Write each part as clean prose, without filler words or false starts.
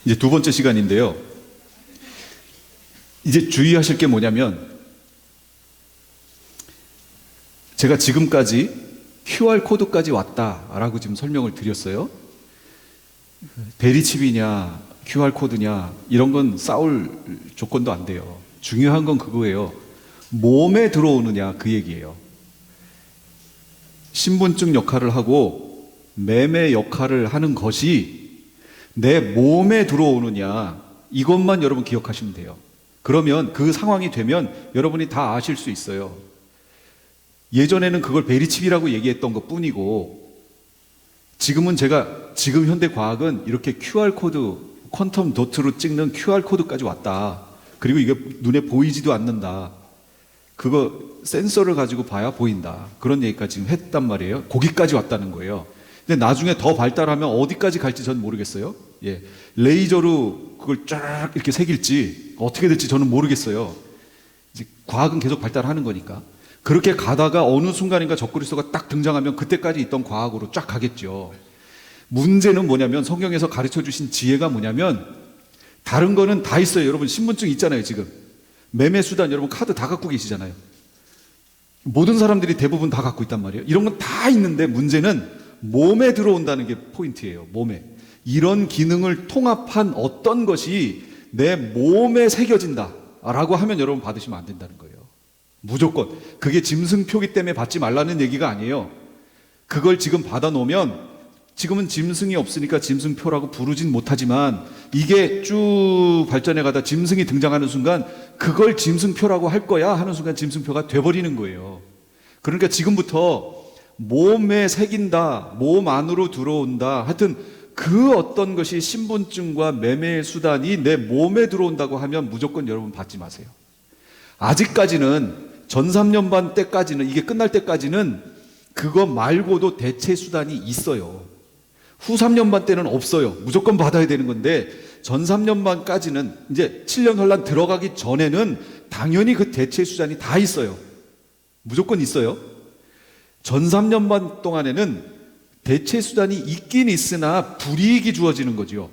이제 두 번째 시간인데요. 이제 주의하실 게 뭐냐면, 제가 지금까지 QR코드까지 왔다라고 지금 설명을 드렸어요. 베리칩이냐 QR코드냐 이런 건 싸울 조건도 안 돼요. 중요한 건 그거예요. 몸에 들어오느냐 그 얘기예요. 신분증 역할을 하고 매매 역할을 하는 것이 내 몸에 들어오느냐, 이것만 여러분 기억하시면 돼요. 그러면 그 상황이 되면 여러분이 다 아실 수 있어요. 예전에는 그걸 베리칩이라고 얘기했던 것 뿐이고, 지금은 지금 현대 과학은 이렇게 QR코드, 퀀텀 도트로 찍는 QR코드까지 왔다. 그리고 이게 눈에 보이지도 않는다. 그거 센서를 가지고 봐야 보인다. 그런 얘기까지 지금 했단 말이에요. 거기까지 왔다는 거예요. 근데 나중에 더 발달하면 어디까지 갈지 전 모르겠어요. 예. 레이저로 그걸 쫙 이렇게 새길지 어떻게 될지 저는 모르겠어요. 이제 과학은 계속 발달하는 거니까. 그렇게 가다가 어느 순간인가 적그리스도가 딱 등장하면 그때까지 있던 과학으로 쫙 가겠죠. 문제는 뭐냐면, 성경에서 가르쳐 주신 지혜가 뭐냐면, 다른 거는 다 있어요. 여러분 신분증 있잖아요. 지금 매매 수단 여러분 카드 다 갖고 계시잖아요. 모든 사람들이 대부분 다 갖고 있단 말이에요. 이런 건 다 있는데 문제는 몸에 들어온다는 게 포인트예요. 몸에. 이런 기능을 통합한 어떤 것이 내 몸에 새겨진다 라고 하면 여러분 받으시면 안 된다는 거예요. 무조건. 그게 짐승표기 때문에 받지 말라는 얘기가 아니에요. 그걸 지금 받아놓으면, 지금은 짐승이 없으니까 짐승표라고 부르진 못하지만, 이게 쭉 발전해 가다 짐승이 등장하는 순간 그걸 짐승표라고 할 거야 하는 순간 짐승표가 돼버리는 거예요. 그러니까 지금부터 몸에 새긴다, 몸 안으로 들어온다, 하여튼 그 어떤 것이 신분증과 매매의 수단이 내 몸에 들어온다고 하면 무조건 여러분 받지 마세요. 아직까지는 전 3년반 때까지는, 이게 끝날 때까지는 그거 말고도 대체 수단이 있어요. 후 3년반 때는 없어요. 무조건 받아야 되는 건데, 전 3년반까지는, 이제 7년 혼란 들어가기 전에는 당연히 그 대체 수단이 다 있어요. 무조건 있어요. 전 3년반 동안에는 대체 수단이 있긴 있으나 불이익이 주어지는 거죠.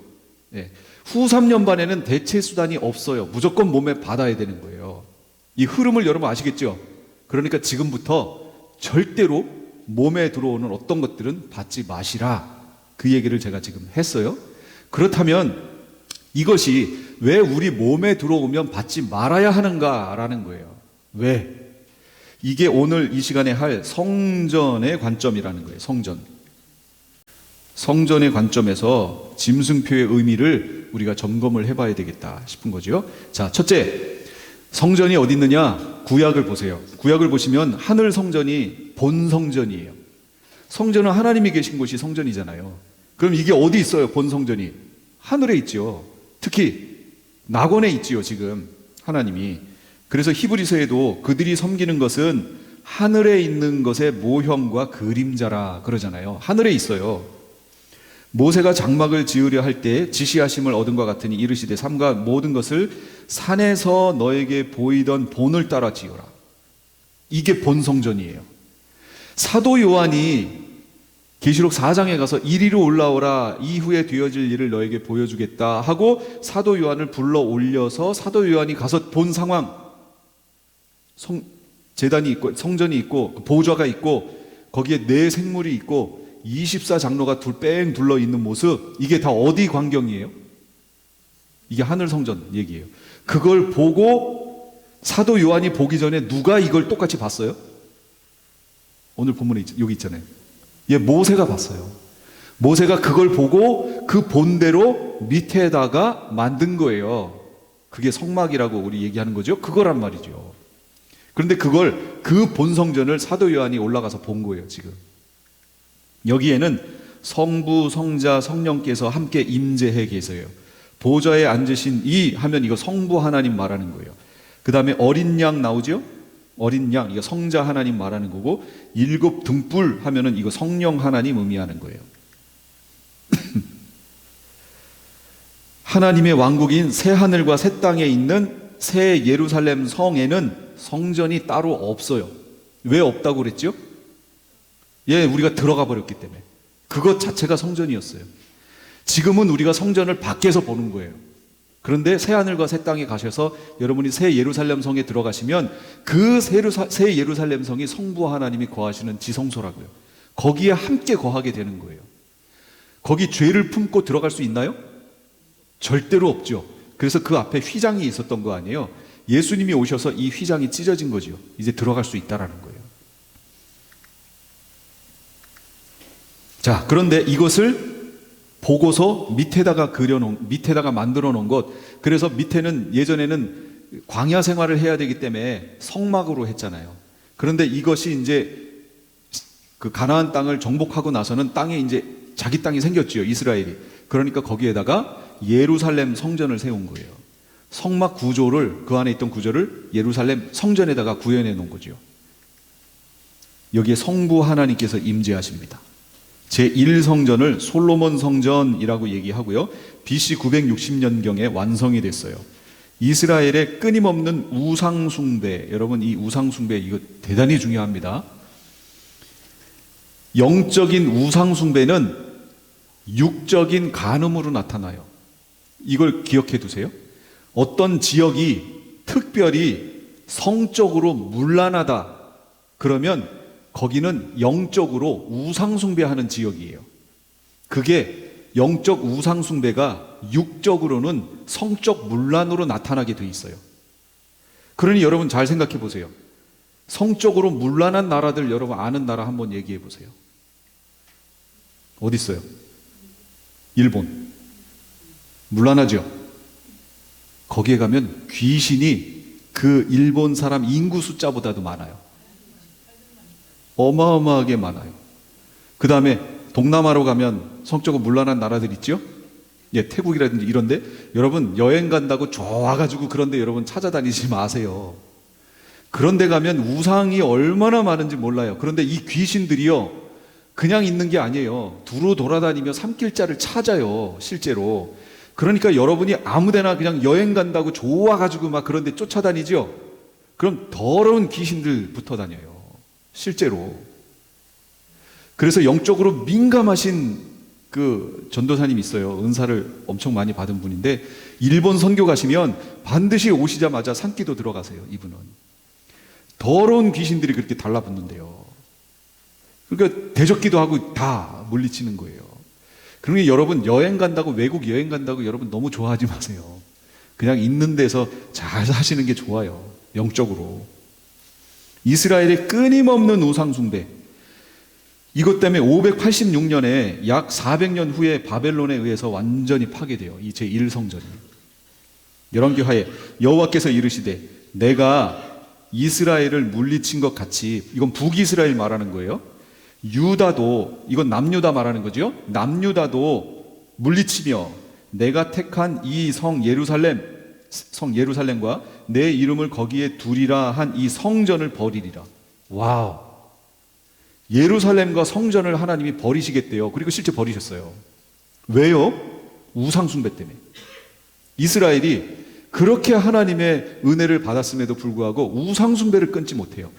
네. 후 3년반에는 대체 수단이 없어요. 무조건 몸에 받아야 되는 거예요. 이 흐름을 여러분 아시겠죠? 그러니까 지금부터 절대로 몸에 들어오는 어떤 것들은 받지 마시라, 그 얘기를 제가 지금 했어요. 그렇다면 이것이 왜 우리 몸에 들어오면 받지 말아야 하는가라는 거예요. 왜? 이게 오늘 이 시간에 할 성전의 관점이라는 거예요. 성전의 관점에서 짐승표의 의미를 우리가 점검을 해봐야 되겠다 싶은 거죠. 자, 첫째, 성전이 어디 있느냐? 구약을 보세요. 구약을 보시면 하늘 성전이 본 성전이에요. 성전은 하나님이 계신 곳이 성전이잖아요. 그럼 이게 어디 있어요? 본 성전이 하늘에 있죠. 특히 낙원에 있지요. 지금 하나님이. 그래서 히브리서에도 그들이 섬기는 것은 하늘에 있는 것의 모형과 그림자라 그러잖아요. 하늘에 있어요. 모세가 장막을 지으려 할 때 지시하심을 얻은 것 같으니 이르시되 삼가 모든 것을 산에서 너에게 보이던 본을 따라 지으라. 이게 본 성전이에요. 사도 요한이 계시록 4장에 가서 이리로 올라오라, 이후에 되어질 일을 너에게 보여주겠다 하고 사도 요한을 불러 올려서 사도 요한이 가서 본 상황, 제단이 있고 성전이 있고 보좌가 있고 거기에 네 생물이 있고 24장로가 뺑 둘러 있는 모습, 이게 다 어디 광경이에요? 이게 하늘 성전 얘기예요. 그걸 보고 사도 요한이 보기 전에 누가 이걸 똑같이 봤어요? 오늘 본문에 여기 있잖아요. 모세가 봤어요. 모세가 그걸 보고 그 본대로 밑에다가 만든 거예요. 그게 성막이라고 우리 얘기하는 거죠. 그거란 말이죠. 그런데 그 본성전을 사도 요한이 올라가서 본 거예요. 지금 여기에는 성부, 성자, 성령께서 함께 임재해 계세요. 보좌에 앉으신 이 하면 이거 성부 하나님 말하는 거예요. 그 다음에 어린 양 나오죠? 어린 양, 이거 성자 하나님 말하는 거고, 7 등불 하면은 이거 성령 하나님 의미하는 거예요. 하나님의 왕국인 새 하늘과 새 땅에 있는 새 예루살렘 성에는 성전이 따로 없어요. 왜 없다고 그랬죠? 우리가 들어가 버렸기 때문에. 그것 자체가 성전이었어요. 지금은 우리가 성전을 밖에서 보는 거예요. 그런데 새하늘과 새 땅에 가셔서 여러분이 새 예루살렘 성에 들어가시면 그 새 예루살렘 성이 성부 하나님이 거하시는 지성소라고요. 거기에 함께 거하게 되는 거예요. 거기 죄를 품고 들어갈 수 있나요? 절대로 없죠. 그래서 그 앞에 휘장이 있었던 거 아니에요. 예수님이 오셔서 이 휘장이 찢어진 거죠. 이제 들어갈 수 있다라는 거예요. 자, 그런데 이것을 보고서 밑에다가 만들어 놓은 것. 그래서 밑에는 예전에는 광야 생활을 해야 되기 때문에 성막으로 했잖아요. 그런데 이것이 이제 그 가나안 땅을 정복하고 나서는 땅에 이제 자기 땅이 생겼지요, 이스라엘이. 그러니까 거기에다가 예루살렘 성전을 세운 거예요. 성막 구조를, 그 안에 있던 구조를 예루살렘 성전에다가 구현해 놓은 거죠. 여기에 성부 하나님께서 임재하십니다. 제1성전을 솔로몬 성전이라고 얘기하고요. BC 960년경에 완성이 됐어요. 이스라엘의 끊임없는 우상숭배, 여러분 이 우상숭배 이거 대단히 중요합니다. 영적인 우상숭배는 육적인 간음으로 나타나요. 이걸 기억해 두세요. 어떤 지역이 특별히 성적으로 문란하다 그러면 거기는 영적으로 우상숭배하는 지역이에요. 그게 영적 우상숭배가 육적으로는 성적 문란으로 나타나게 돼 있어요. 그러니 여러분 잘 생각해 보세요. 성적으로 문란한 나라들 여러분 아는 나라 한번 얘기해 보세요. 어디 있어요? 일본. 문란하죠? 거기에 가면 귀신이 그 일본 사람 인구 숫자보다도 많아요. 어마어마하게 많아요. 그 다음에 동남아로 가면 성적으로 문란한 나라들 있죠? 예, 태국이라든지 이런데 여러분 여행 간다고 좋아가지고 그런데 여러분 찾아다니지 마세요. 그런데 가면 우상이 얼마나 많은지 몰라요. 그런데 이 귀신들이요 그냥 있는 게 아니에요. 두루 돌아다니며 산길자를 찾아요, 실제로. 그러니까 여러분이 아무데나 그냥 여행 간다고 좋아가지고 막 그런데 쫓아다니죠? 그럼 더러운 귀신들 붙어 다녀요, 실제로. 그래서 영적으로 민감하신 그 전도사님이 있어요. 은사를 엄청 많이 받은 분인데 일본 선교 가시면 반드시 오시자마자 산기도 들어가세요. 이분은 더러운 귀신들이 그렇게 달라붙는데요. 그러니까 대적기도 하고 다 물리치는 거예요. 그러니 여러분 여행 간다고, 외국 여행 간다고 여러분 너무 좋아하지 마세요. 그냥 있는 데서 잘 사시는 게 좋아요, 영적으로. 이스라엘의 끊임없는 우상숭배, 이것 때문에 586년에 약 400년 후에 바벨론에 의해서 완전히 파괴돼요, 이 제1성전이. 열왕기하에 여호와께서 이르시되 내가 이스라엘을 물리친 것 같이, 이건 북이스라엘 말하는 거예요. 유다도, 이건 남유다 말하는 거죠. 남유다도 물리치며 내가 택한 이 성 예루살렘과 내 이름을 거기에 두리라 한 이 성전을 버리리라. 와우. 예루살렘과 성전을 하나님이 버리시겠대요. 그리고 실제 버리셨어요. 왜요? 우상숭배 때문에. 이스라엘이 그렇게 하나님의 은혜를 받았음에도 불구하고 우상숭배를 끊지 못해요.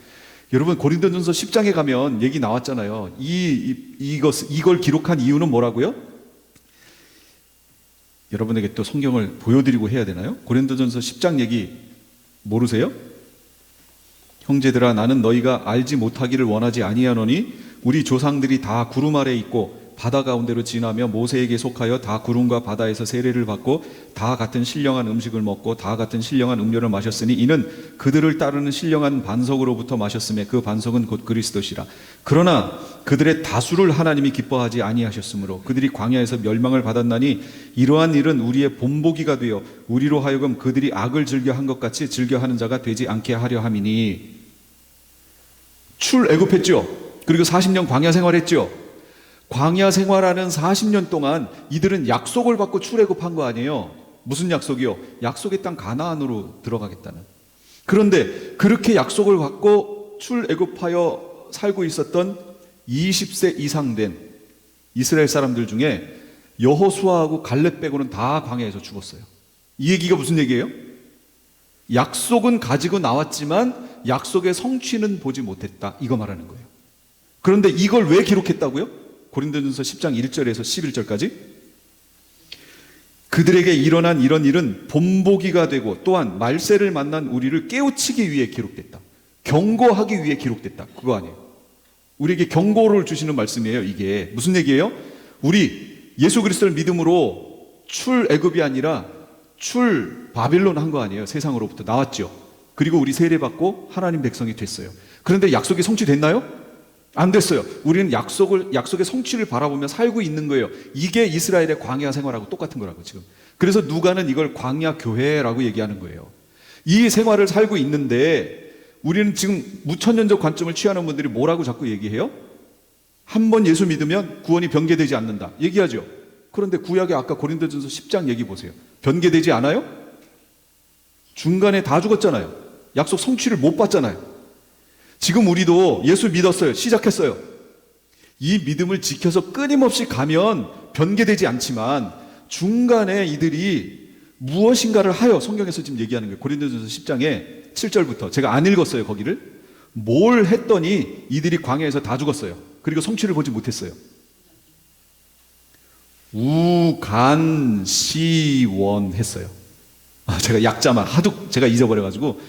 여러분 고린도전서 10장에 가면 얘기 나왔잖아요. 이걸 기록한 이유는 뭐라고요? 여러분에게 또 성경을 보여드리고 해야 되나요? 고린도전서 10장 얘기 모르세요? 형제들아 나는 너희가 알지 못하기를 원하지 아니하노니 우리 조상들이 다 구름 아래 있고 바다 가운데로 지나며 모세에게 속하여 다 구름과 바다에서 세례를 받고 다 같은 신령한 음식을 먹고 다 같은 신령한 음료를 마셨으니 이는 그들을 따르는 신령한 반석으로부터 마셨음에 그 반석은 곧 그리스도시라. 그러나 그들의 다수를 하나님이 기뻐하지 아니하셨으므로 그들이 광야에서 멸망을 받았나니 이러한 일은 우리의 본보기가 되어 우리로 하여금 그들이 악을 즐겨한 것 같이 즐겨하는 자가 되지 않게 하려 함이니. 출애굽했죠. 그리고 40년 광야 생활했죠. 광야 생활하는 40년 동안 이들은 약속을 받고 출애굽한 거 아니에요. 무슨 약속이요? 약속의 땅 가나안으로 들어가겠다는. 그런데 그렇게 약속을 받고 출애굽하여 살고 있었던 20세 이상 된 이스라엘 사람들 중에 여호수아하고 갈렙 빼고는 다 광야에서 죽었어요. 이 얘기가 무슨 얘기예요? 약속은 가지고 나왔지만 약속의 성취는 보지 못했다, 이거 말하는 거예요. 그런데 이걸 왜 기록했다고요? 고린도전서 10장 1절에서 11절까지 그들에게 일어난 이런 일은 본보기가 되고 또한 말세를 만난 우리를 깨우치기 위해 기록됐다. 경고하기 위해 기록됐다. 그거 아니에요. 우리에게 경고를 주시는 말씀이에요. 이게 무슨 얘기예요? 우리 예수 그리스도를 믿음으로 출애굽이 아니라 출바빌론 한 거 아니에요. 세상으로부터 나왔죠. 그리고 우리 세례받고 하나님 백성이 됐어요. 그런데 약속이 성취됐나요? 안 됐어요. 우리는 약속의 성취를 바라보며 살고 있는 거예요. 이게 이스라엘의 광야 생활하고 똑같은 거라고 지금. 그래서 누가는 이걸 광야 교회라고 얘기하는 거예요. 이 생활을 살고 있는데 우리는 지금 무천년적 관점을 취하는 분들이 뭐라고 자꾸 얘기해요? 한 번 예수 믿으면 구원이 변개되지 않는다. 얘기하죠. 그런데 구약의 아까 고린도전서 10장 얘기 보세요. 변개되지 않아요? 중간에 다 죽었잖아요. 약속 성취를 못 받잖아요. 지금 우리도 예수 믿었어요. 시작했어요. 이 믿음을 지켜서 끊임없이 가면 변개되지 않지만 중간에 이들이 무엇인가를 하여 성경에서 지금 얘기하는 거예요. 고린도전서 10장에 7절부터 제가 안 읽었어요. 거기를 뭘 했더니 이들이 광야에서 다 죽었어요. 그리고 성취를 보지 못했어요. 우간시원 했어요. 제가 약자만 하도 제가 잊어버려가지고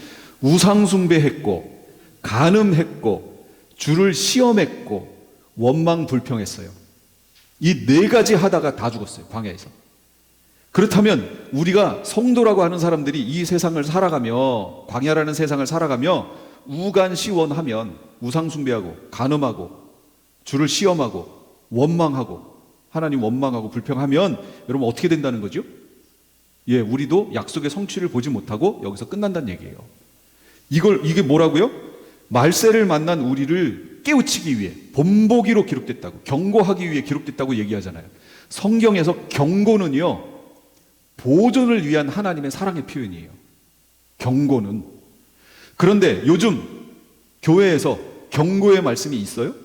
우상숭배했고 간음했고 주를 시험했고 원망불평했어요. 이 네 가지 하다가 다 죽었어요. 광야에서. 그렇다면 우리가 성도라고 하는 사람들이 이 세상을 살아가며 광야라는 세상을 살아가며 우간시원하면 우상숭배하고 간음하고 주를 시험하고 원망하고 하나님 원망하고 불평하면 여러분 어떻게 된다는 거죠? 예, 우리도 약속의 성취를 보지 못하고 여기서 끝난다는 얘기예요. 이게 뭐라고요? 말세를 만난 우리를 깨우치기 위해 본보기로 기록됐다고, 경고하기 위해 기록됐다고 얘기하잖아요. 성경에서 경고는요, 보존을 위한 하나님의 사랑의 표현이에요. 경고는. 그런데 요즘 교회에서 경고의 말씀이 있어요?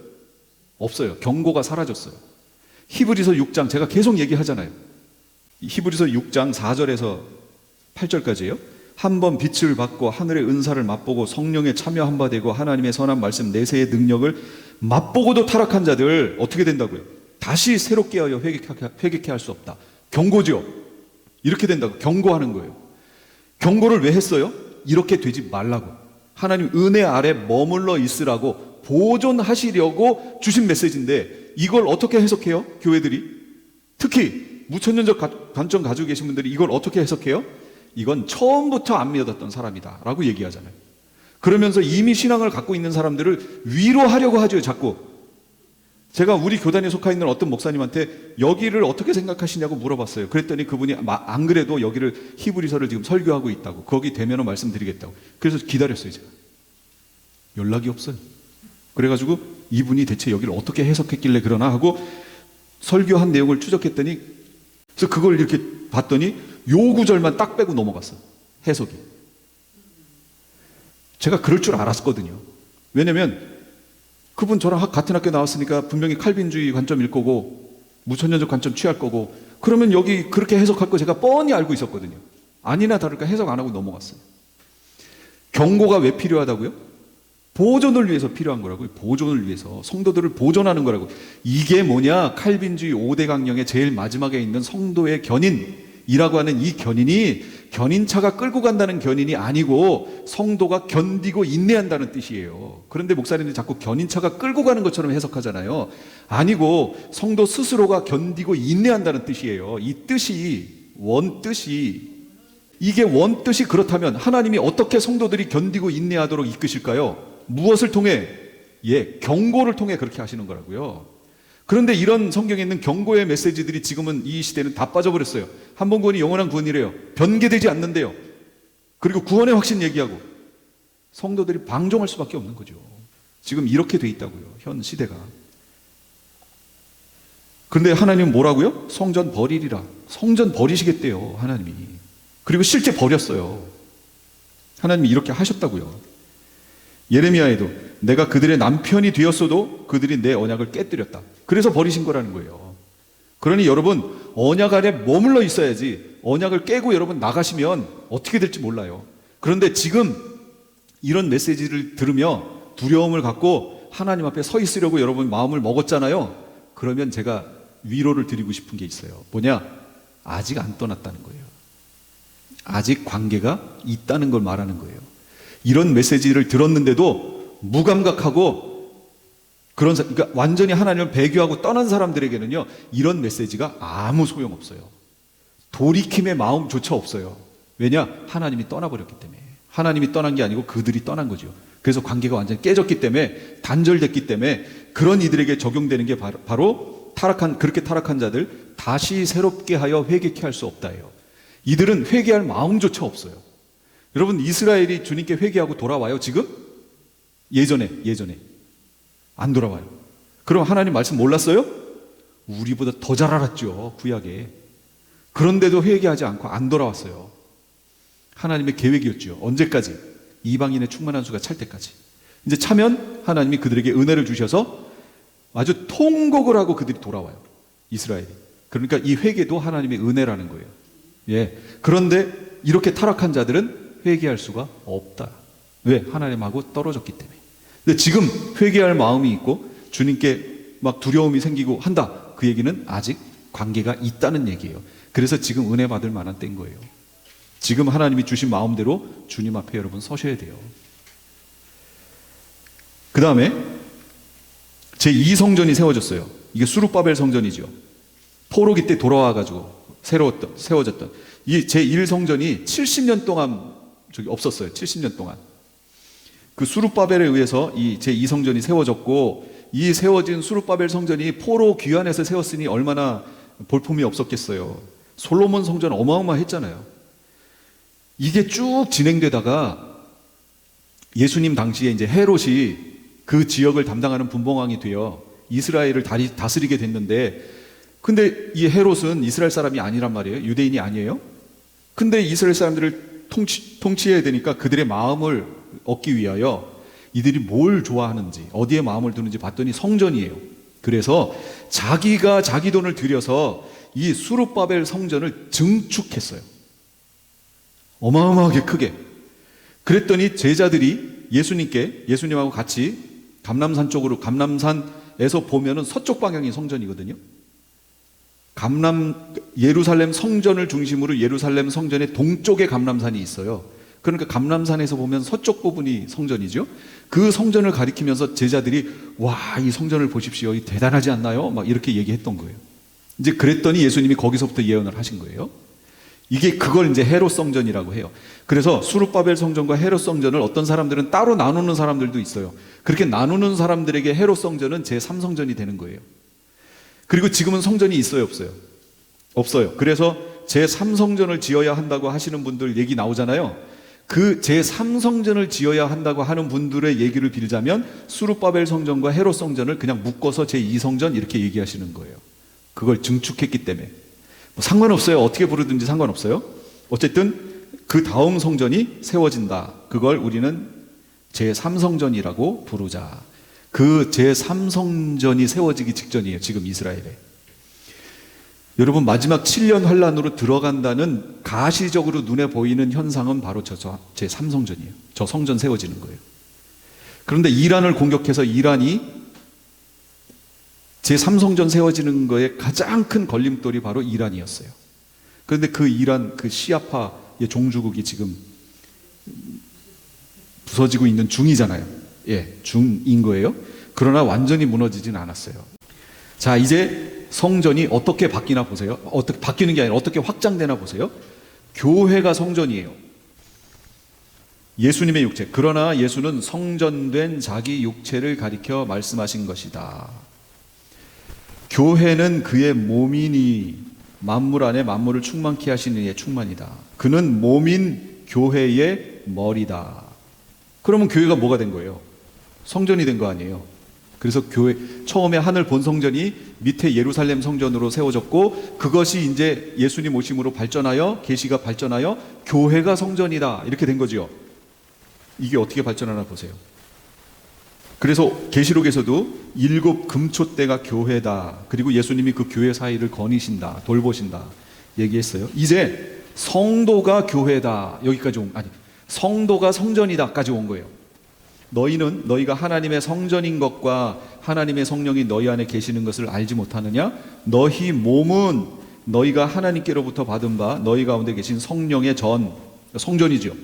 없어요. 경고가 사라졌어요. 히브리서 6장 제가 계속 얘기하잖아요. 히브리서 6장 4절에서 8절까지예요. 한번 빛을 받고 하늘의 은사를 맛보고 성령에 참여한 바 되고 하나님의 선한 말씀 내세의 능력을 맛보고도 타락한 자들 어떻게 된다고요? 다시 새롭게 하여 회개케 할 수 없다. 경고죠. 이렇게 된다고 경고하는 거예요. 경고를 왜 했어요? 이렇게 되지 말라고. 하나님 은혜 아래 머물러 있으라고 보존하시려고 주신 메시지인데 이걸 어떻게 해석해요? 교회들이 특히 무천년적 관점 가지고 계신 분들이 이걸 어떻게 해석해요? 이건 처음부터 안 믿었던 사람이다 라고 얘기하잖아요. 그러면서 이미 신앙을 갖고 있는 사람들을 위로하려고 하죠. 자꾸. 제가 우리 교단에 속해 있는 어떤 목사님한테 여기를 어떻게 생각하시냐고 물어봤어요. 그랬더니 그분이 안 그래도 여기를 히브리서를 지금 설교하고 있다고, 거기 되면은 말씀드리겠다고. 그래서 기다렸어요. 제가 연락이 없어요. 그래가지고 이분이 대체 여기를 어떻게 해석했길래 그러나 하고 설교한 내용을 추적했더니, 그래서 그걸 이렇게 봤더니 요 구절만 딱 빼고 넘어갔어요. 해석이. 제가 그럴 줄 알았거든요. 왜냐면 그분 저랑 같은 학교 나왔으니까 분명히 칼빈주의 관점일 거고 무천년적 관점 취할 거고, 그러면 여기 그렇게 해석할 거 제가 뻔히 알고 있었거든요. 아니나 다를까 해석 안 하고 넘어갔어요. 경고가 왜 필요하다고요? 보존을 위해서 필요한 거라고요. 보존을 위해서. 성도들을 보존하는 거라고. 이게 뭐냐? 칼빈주의 5대 강령의 제일 마지막에 있는 성도의 견인이라고 하는 이 견인이 견인차가 끌고 간다는 견인이 아니고 성도가 견디고 인내한다는 뜻이에요. 그런데 목사님들이 자꾸 견인차가 끌고 가는 것처럼 해석하잖아요. 아니고 성도 스스로가 견디고 인내한다는 뜻이에요. 이 뜻이, 원뜻이, 이게 원뜻이 그렇다면 하나님이 어떻게 성도들이 견디고 인내하도록 이끄실까요? 무엇을 통해? 예, 경고를 통해 그렇게 하시는 거라고요. 그런데 이런 성경에 있는 경고의 메시지들이 지금은 이 시대는 다 빠져버렸어요. 한 번 구원이 영원한 구원이래요. 변개되지 않는데요. 그리고 구원의 확신 얘기하고 성도들이 방종할 수밖에 없는 거죠. 지금 이렇게 돼 있다고요. 현 시대가. 그런데 하나님은 뭐라고요? 성전 버리리라. 성전 버리시겠대요. 하나님이. 그리고 실제 버렸어요. 하나님이 이렇게 하셨다고요. 예레미야에도 내가 그들의 남편이 되었어도 그들이 내 언약을 깨뜨렸다. 그래서 버리신 거라는 거예요. 그러니 여러분 언약 아래 머물러 있어야지, 언약을 깨고 여러분 나가시면 어떻게 될지 몰라요. 그런데 지금 이런 메시지를 들으며 두려움을 갖고 하나님 앞에 서 있으려고 여러분 마음을 먹었잖아요. 그러면 제가 위로를 드리고 싶은 게 있어요. 뭐냐? 아직 안 떠났다는 거예요. 아직 관계가 있다는 걸 말하는 거예요. 이런 메시지를 들었는데도 무감각하고 그러니까 완전히 하나님을 배교하고 떠난 사람들에게는요, 이런 메시지가 아무 소용없어요. 돌이킴의 마음조차 없어요. 왜냐? 하나님이 떠나버렸기 때문에. 하나님이 떠난 게 아니고 그들이 떠난 거죠. 그래서 관계가 완전히 깨졌기 때문에, 단절됐기 때문에 그런 이들에게 적용되는 게 바로 그렇게 타락한 자들 다시 새롭게 하여 회개케 할 수 없다예요. 이들은 회개할 마음조차 없어요. 여러분, 이스라엘이 주님께 회개하고 돌아와요 지금? 예전에 안 돌아와요. 그럼 하나님 말씀 몰랐어요? 우리보다 더 잘 알았죠, 구약에. 그런데도 회개하지 않고 안 돌아왔어요. 하나님의 계획이었죠. 언제까지? 이방인의 충만한 수가 찰 때까지. 이제 차면 하나님이 그들에게 은혜를 주셔서 아주 통곡을 하고 그들이 돌아와요, 이스라엘이. 그러니까 이 회개도 하나님의 은혜라는 거예요. 예. 그런데 이렇게 타락한 자들은 회개할 수가 없다. 왜? 하나님하고 떨어졌기 때문에. 근데 지금 회개할 마음이 있고 주님께 막 두려움이 생기고 한다. 그 얘기는 아직 관계가 있다는 얘기예요. 그래서 지금 은혜 받을 만한 때인 거예요. 지금 하나님이 주신 마음대로 주님 앞에 여러분 서셔야 돼요. 그 다음에 제2성전이 세워졌어요. 이게 수룹바벨 성전이죠. 포로기 때 돌아와가지고 세워졌던 이 제1성전이 70년 동안 없었어요. 70년 동안. 그 수룹바벨에 의해서 이 제2성전이 세워졌고, 이 세워진 수룹바벨 성전이 포로 귀환해서 세웠으니 얼마나 볼품이 없었겠어요. 솔로몬 성전 어마어마했잖아요. 이게 쭉 진행되다가 예수님 당시에 이제 헤롯이 그 지역을 담당하는 분봉왕이 되어 이스라엘을 다스리게 됐는데, 근데 이 헤롯은 이스라엘 사람이 아니란 말이에요. 유대인이 아니에요. 근데 이스라엘 사람들을 통치해야 되니까 그들의 마음을 얻기 위하여 이들이 뭘 좋아하는지, 어디에 마음을 두는지 봤더니 성전이에요. 그래서 자기가 자기 돈을 들여서 이 수룹바벨 성전을 증축했어요. 어마어마하게 크게. 그랬더니 제자들이 예수님하고 같이 감람산에서 보면은 서쪽 방향이 성전이거든요. 예루살렘 성전을 중심으로 예루살렘 성전의 동쪽에 감람산이 있어요. 그러니까 감람산에서 보면 서쪽 부분이 성전이죠. 그 성전을 가리키면서 제자들이 와, 이 성전을 보십시오. 대단하지 않나요? 막 이렇게 얘기했던 거예요. 이제 그랬더니 예수님이 거기서부터 예언을 하신 거예요. 이게 그걸 이제 헤롯 성전이라고 해요. 그래서 수룹바벨 성전과 헤롯 성전을 어떤 사람들은 따로 나누는 사람들도 있어요. 그렇게 나누는 사람들에게 헤롯 성전은 제3성전이 되는 거예요. 그리고 지금은 성전이 있어요, 없어요? 없어요. 그래서 제3성전을 지어야 한다고 하시는 분들 얘기 나오잖아요. 그 제3성전을 지어야 한다고 하는 분들의 얘기를 빌자면 수룹바벨 성전과 헤롯 성전을 그냥 묶어서 제2성전 이렇게 얘기하시는 거예요. 그걸 증축했기 때문에. 뭐 상관없어요. 어떻게 부르든지 상관없어요. 어쨌든 그 다음 성전이 세워진다. 그걸 우리는 제3성전이라고 부르자. 그 제3성전이 세워지기 직전이에요, 지금 이스라엘에. 여러분, 마지막 7년 환란으로 들어간다는 가시적으로 눈에 보이는 현상은 바로 제3성전이에요. 저 성전 세워지는 거예요. 그런데 이란을 공격해서 이란이 제3성전 세워지는 거에 가장 큰 걸림돌이 바로 이란이었어요. 그런데 그 이란, 그 시아파의 종주국이 지금 부서지고 있는 중이잖아요. 예, 중인 거예요. 그러나 완전히 무너지진 않았어요. 자, 이제 성전이 어떻게 바뀌나 보세요. 어떻게 바뀌는 게 아니라 어떻게 확장되나 보세요. 교회가 성전이에요. 예수님의 육체. 그러나 예수는 성전된 자기 육체를 가리켜 말씀하신 것이다. 교회는 그의 몸이니 만물 안에 만물을 충만케 하시는 이의 충만이다. 그는 몸인 교회의 머리다. 그러면 교회가 뭐가 된 거예요? 성전이 된 거 아니에요. 그래서 처음에 하늘 본 성전이 밑에 예루살렘 성전으로 세워졌고, 그것이 이제 예수님 오심으로 발전하여, 계시가 발전하여 교회가 성전이다, 이렇게 된 거죠. 이게 어떻게 발전하나 보세요. 그래서 계시록에서도 7 금초대가 교회다. 그리고 예수님이 그 교회 사이를 거니신다, 돌보신다 얘기했어요. 이제 성도가 교회다, 여기까지 성도가 성전이다까지 온 거예요. 너희가 하나님의 성전인 것과 하나님의 성령이 너희 안에 계시는 것을 알지 못하느냐? 너희 몸은 너희가 하나님께로부터 받은 바 너희 가운데 계신 성령의 성전이죠.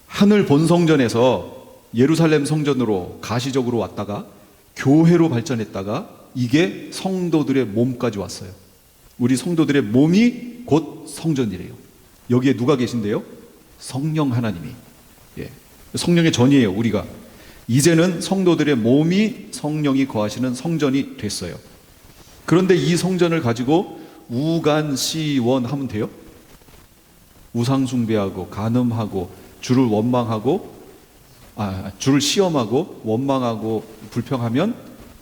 하늘 본성전에서 예루살렘 성전으로 가시적으로 왔다가 교회로 발전했다가 이게 성도들의 몸까지 왔어요. 우리 성도들의 몸이 곧 성전이래요. 여기에 누가 계신데요? 성령 하나님이. 성령의 전이에요. 우리가 이제는 성도들의 몸이 성령이 거하시는 성전이 됐어요. 그런데 이 성전을 가지고 우간시원 하면 돼요? 우상 숭배하고 간음하고 주를 원망하고 주를 시험하고 원망하고 불평하면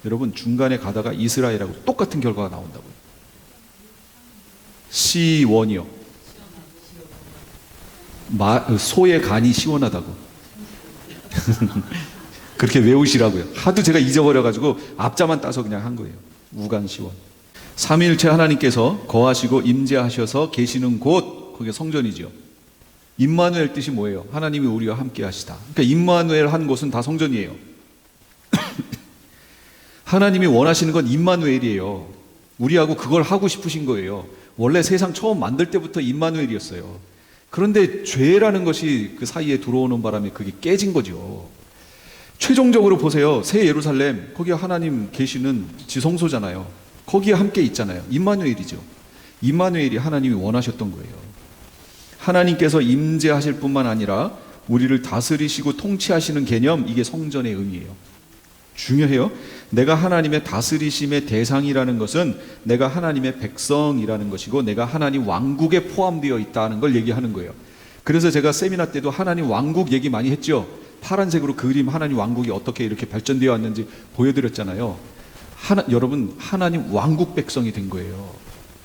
여러분 중간에 가다가 이스라엘하고 똑같은 결과가 나온다고요. 시원이요. 소의 간이 시원하다고. 그렇게 외우시라고요. 하도 제가 잊어버려가지고 앞자만 따서 그냥 한 거예요. 우간시원. 삼위일체 하나님께서 거하시고 임재하셔서 계시는 곳, 그게 성전이죠. 임마누엘 뜻이 뭐예요? 하나님이 우리와 함께 하시다. 그러니까 임마누엘 한 곳은 다 성전이에요. 하나님이 원하시는 건 임마누엘이에요. 우리하고 그걸 하고 싶으신 거예요. 원래 세상 처음 만들 때부터 임마누엘이었어요. 그런데 죄라는 것이 그 사이에 들어오는 바람에 그게 깨진 거죠. 최종적으로 보세요. 새 예루살렘, 거기에 하나님 계시는 지성소잖아요. 거기에 함께 있잖아요. 임마누엘이죠. 임마누엘이 하나님이 원하셨던 거예요. 하나님께서 임재하실 뿐만 아니라 우리를 다스리시고 통치하시는 개념, 이게 성전의 의미예요. 중요해요. 내가 하나님의 다스리심의 대상이라는 것은 내가 하나님의 백성이라는 것이고 내가 하나님 왕국에 포함되어 있다는 걸 얘기하는 거예요. 그래서 제가 세미나 때도 하나님 왕국 얘기 많이 했죠. 파란색으로 그림 하나님 왕국이 어떻게 이렇게 발전되어 왔는지 보여드렸잖아요. 여러분 하나님 왕국 백성이 된 거예요.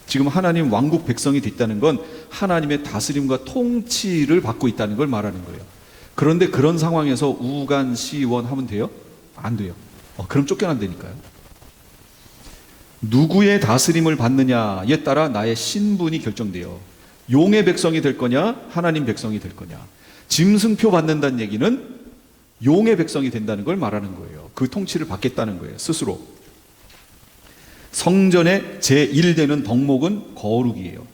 지금 하나님 왕국 백성이 됐다는 건 하나님의 다스림과 통치를 받고 있다는 걸 말하는 거예요. 그런데 그런 상황에서 우간시원 하면 돼요? 안 돼요. 그럼 쫓겨난다니까요. 누구의 다스림을 받느냐에 따라 나의 신분이 결정돼요. 용의 백성이 될 거냐 하나님 백성이 될 거냐. 짐승표 받는다는 얘기는 용의 백성이 된다는 걸 말하는 거예요. 그 통치를 받겠다는 거예요. 스스로. 성전의 제1되는 덕목은 거룩이에요.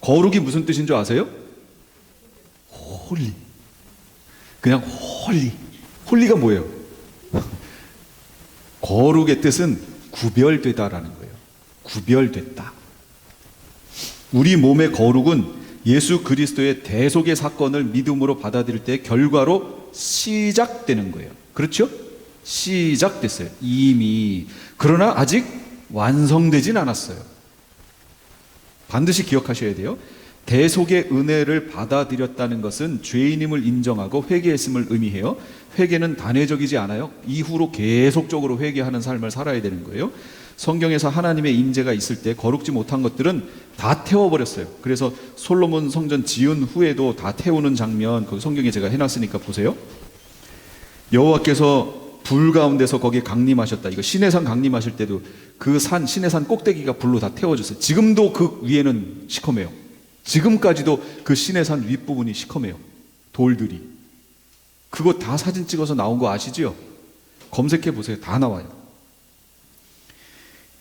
거룩이 무슨 뜻인 줄 아세요? 홀리. 그냥 홀리. 홀리가 뭐예요? 거룩의 뜻은 구별되다라는 거예요. 구별됐다. 우리 몸의 거룩은 예수 그리스도의 대속의 사건을 믿음으로 받아들일 때 결과로 시작되는 거예요. 그렇죠? 시작됐어요. 이미. 그러나 아직 완성되진 않았어요. 반드시 기억하셔야 돼요. 대속의 은혜를 받아들였다는 것은 죄인임을 인정하고 회개했음을 의미해요. 회개는 단회적이지 않아요. 이후로 계속적으로 회개하는 삶을 살아야 되는 거예요. 성경에서 하나님의 임재가 있을 때 거룩지 못한 것들은 다 태워버렸어요. 그래서 솔로몬 성전 지은 후에도 다 태우는 장면, 거기 성경에 제가 해놨으니까 보세요. 여호와께서 불 가운데서 거기에 강림하셨다. 이거 시내산 강림하실 때도 그 시내산 꼭대기가 불로 다 태워졌어요. 지금도 그 위에는 시커매요. 지금까지도 그 시내산 윗부분이 시커매요. 돌들이. 그거 다 사진 찍어서 나온 거 아시죠? 검색해 보세요. 다 나와요.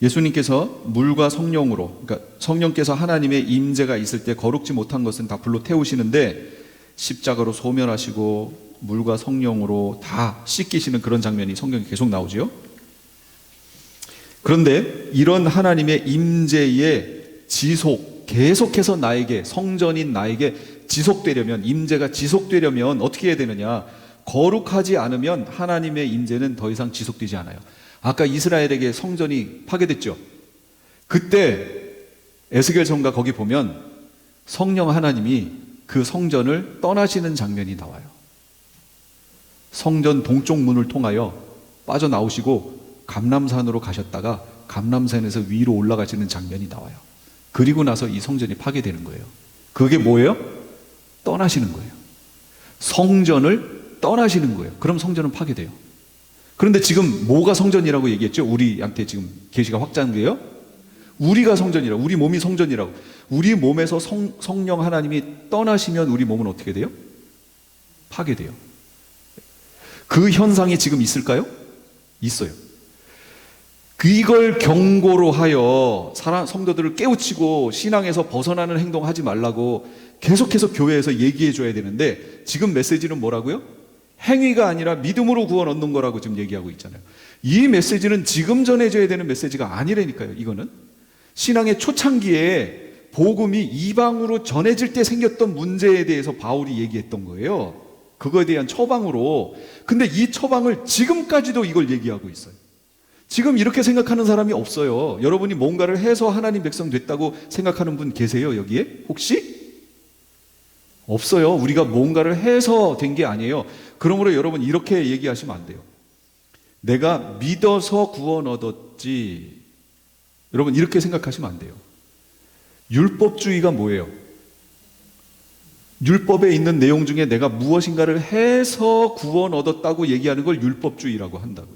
예수님께서 물과 성령으로, 그러니까 성령께서 하나님의 임재가 있을 때 거룩지 못한 것은 다 불로 태우시는데 십자가로 소멸하시고 물과 성령으로 다 씻기시는 그런 장면이 성경에 계속 나오죠. 그런데 이런 하나님의 임재의 지속, 계속해서 나에게, 성전인 나에게 지속되려면, 임재가 지속되려면 어떻게 해야 되느냐? 거룩하지 않으면 하나님의 임재는 더 이상 지속되지 않아요. 아까 이스라엘에게 성전이 파괴됐죠. 그때 에스겔 성가 거기 보면 성령 하나님이 그 성전을 떠나시는 장면이 나와요. 성전 동쪽 문을 통하여 빠져나오시고 감람산으로 가셨다가 감람산에서 위로 올라가시는 장면이 나와요. 그리고 나서 이 성전이 파괴되는 거예요. 그게 뭐예요? 떠나시는 거예요. 성전을 떠나시는 거예요. 그럼 성전은 파괴돼요. 그런데 지금 뭐가 성전이라고 얘기했죠? 우리한테 지금 계시가 확장돼요? 우리가 성전이라고, 우리 몸이 성전이라고. 우리 몸에서 성령 하나님이 떠나시면 우리 몸은 어떻게 돼요? 파괴돼요. 그 현상이 지금 있을까요? 있어요. 이걸 경고로 하여 성도들을 깨우치고 신앙에서 벗어나는 행동하지 말라고 계속해서 교회에서 얘기해 줘야 되는데, 지금 메시지는 뭐라고요? 행위가 아니라 믿음으로 구원 얻는 거라고 지금 얘기하고 있잖아요. 이 메시지는 지금 전해져야 되는 메시지가 아니라니까요. 이거는 신앙의 초창기에 복음이 이방으로 전해질 때 생겼던 문제에 대해서 바울이 얘기했던 거예요. 그거에 대한 처방으로. 근데 이 처방을 지금까지도 이걸 얘기하고 있어요. 지금 이렇게 생각하는 사람이 없어요. 여러분이 뭔가를 해서 하나님 백성 됐다고 생각하는 분 계세요? 여기에? 혹시? 없어요. 우리가 뭔가를 해서 된 게 아니에요. 그러므로 여러분 이렇게 얘기하시면 안 돼요. 내가 믿어서 구원 얻었지. 여러분 이렇게 생각하시면 안 돼요. 율법주의가 뭐예요? 율법에 있는 내용 중에 내가 무엇인가를 해서 구원 얻었다고 얘기하는 걸 율법주의라고 한다고요.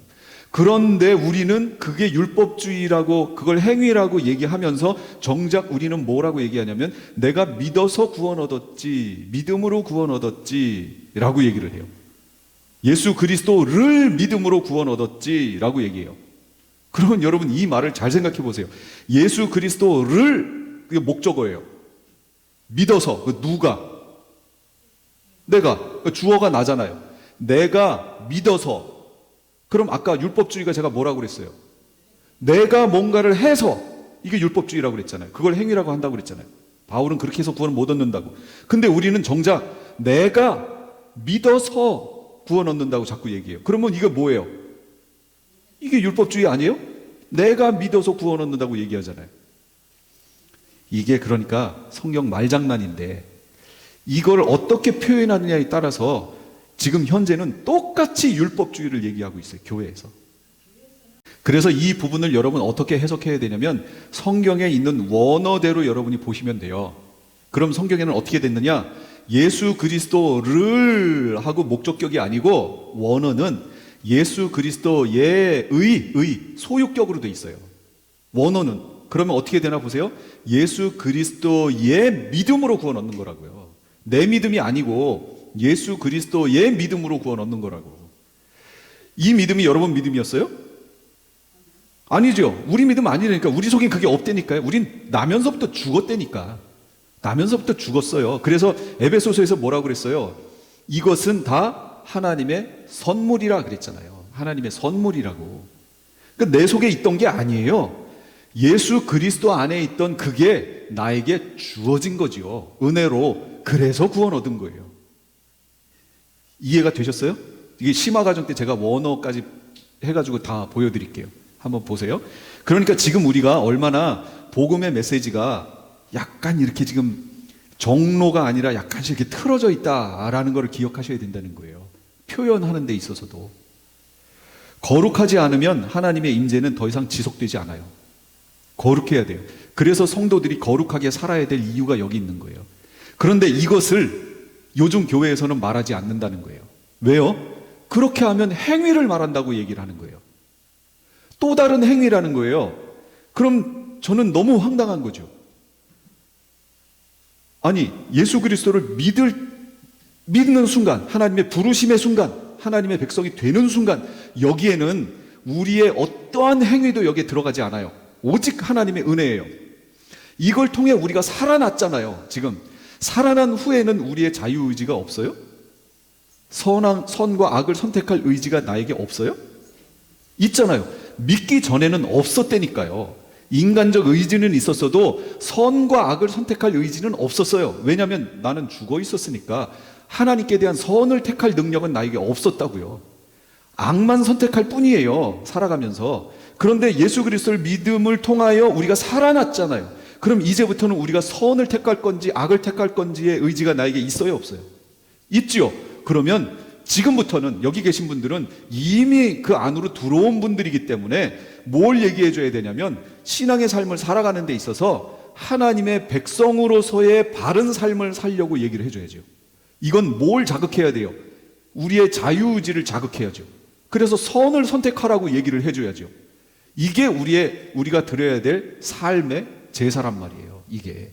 그런데 우리는 그게 율법주의라고, 그걸 행위라고 얘기하면서 정작 우리는 뭐라고 얘기하냐면 내가 믿어서 구원 얻었지, 믿음으로 구원 얻었지 라고 얘기를 해요. 예수 그리스도를 믿음으로 구원 얻었지 라고 얘기해요. 그러면 여러분 이 말을 잘 생각해 보세요. 예수 그리스도를, 그게 목적어예요. 믿어서, 누가? 내가, 주어가 나잖아요. 내가 믿어서. 그럼 아까 율법주의가 제가 뭐라고 그랬어요? 내가 뭔가를 해서, 이게 율법주의라고 그랬잖아요. 그걸 행위라고 한다고 그랬잖아요. 바울은 그렇게 해서 구원을 못 얻는다고. 근데 우리는 정작 내가 믿어서 구원 얻는다고 자꾸 얘기해요. 그러면 이게 뭐예요? 이게 율법주의 아니에요? 내가 믿어서 구원 얻는다고 얘기하잖아요. 이게 그러니까 성경 말장난인데, 이걸 어떻게 표현하느냐에 따라서 지금 현재는 똑같이 율법주의를 얘기하고 있어요. 교회에서. 그래서 이 부분을 여러분 어떻게 해석해야 되냐면 성경에 있는 원어대로 여러분이 보시면 돼요. 그럼 성경에는 어떻게 됐느냐? 예수 그리스도를 하고 목적격이 아니고 원어는 예수 그리스도의 소유격으로 돼 있어요. 원어는. 그러면 어떻게 되나 보세요. 예수 그리스도의 믿음으로 구원 얻는 거라고요. 내 믿음이 아니고 예수 그리스도의 믿음으로 구원 얻는 거라고. 이 믿음이 여러분 믿음이었어요? 아니죠. 우리 믿음 아니라니까. 우리 속엔 그게 없다니까요. 우린 나면서부터 죽었다니까. 나면서부터 죽었어요. 그래서 에베소서에서 뭐라고 그랬어요? 이것은 다 하나님의 선물이라 그랬잖아요. 하나님의 선물이라고. 그러니까 내 속에 있던 게 아니에요. 예수 그리스도 안에 있던 그게 나에게 주어진 거지요. 은혜로. 그래서 구원 얻은 거예요. 이해가 되셨어요? 이게 심화과정 때 제가 원어까지 해가지고 다 보여드릴게요. 한번 보세요. 그러니까 지금 우리가 얼마나 복음의 메시지가 약간 이렇게 지금 정로가 아니라 약간씩 이렇게 틀어져 있다라는 걸 기억하셔야 된다는 거예요. 표현하는 데 있어서도. 거룩하지 않으면 하나님의 임재는 더 이상 지속되지 않아요. 거룩해야 돼요. 그래서 성도들이 거룩하게 살아야 될 이유가 여기 있는 거예요. 그런데 이것을 요즘 교회에서는 말하지 않는다는 거예요. 왜요? 그렇게 하면 행위를 말한다고 얘기를 하는 거예요. 또 다른 행위라는 거예요. 그럼 저는 너무 황당한 거죠. 아니, 예수 그리스도를 믿는 순간, 하나님의 부르심의 순간, 하나님의 백성이 되는 순간, 여기에는 우리의 어떠한 행위도 여기에 들어가지 않아요. 오직 하나님의 은혜예요. 이걸 통해 우리가 살아났잖아요. 지금 살아난 후에는 우리의 자유의지가 없어요? 선과 악을 선택할 의지가 나에게 없어요? 있잖아요. 믿기 전에는 없었다니까요. 인간적 의지는 있었어도 선과 악을 선택할 의지는 없었어요. 왜냐하면 나는 죽어 있었으니까. 하나님께 대한 선을 택할 능력은 나에게 없었다고요. 악만 선택할 뿐이에요. 살아가면서. 그런데 예수 그리스도를 믿음을 통하여 우리가 살아났잖아요. 그럼 이제부터는 우리가 선을 택할 건지 악을 택할 건지의 의지가 나에게 있어요, 없어요? 있지요. 그러면 지금부터는 여기 계신 분들은 이미 그 안으로 들어온 분들이기 때문에 뭘 얘기해 줘야 되냐면 신앙의 삶을 살아가는 데 있어서 하나님의 백성으로서의 바른 삶을 살려고 얘기를 해줘야죠. 이건 뭘 자극해야 돼요? 우리의 자유의지를 자극해야죠. 그래서 선을 선택하라고 얘기를 해줘야죠. 이게 우리가 드려야 될 삶의 제사란 말이에요. 이게.